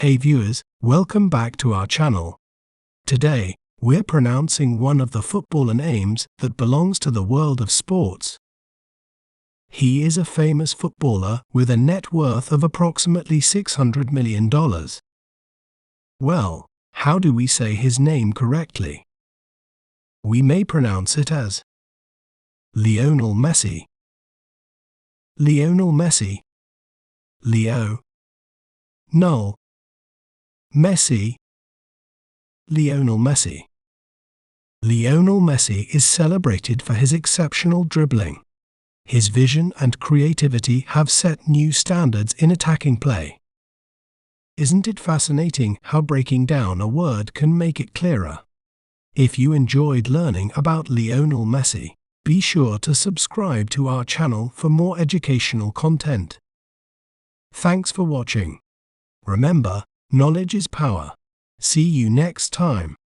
Hey viewers, welcome back to our channel. Today, we're pronouncing one of the footballer names that belongs to the world of sports. He is a famous footballer with a net worth of approximately $600 million. Well, how do we say his name correctly? We may pronounce it as Lionel Messi. Lionel Messi. Leo. Null. Messi. Lionel Messi. Lionel Messi is celebrated for his exceptional dribbling. His vision and creativity have set new standards in attacking play. Isn't it fascinating how breaking down a word can make it clearer? If you enjoyed learning about Lionel Messi, be sure to subscribe to our channel for more educational content. Thanks for watching. Remember, knowledge is power. See you next time.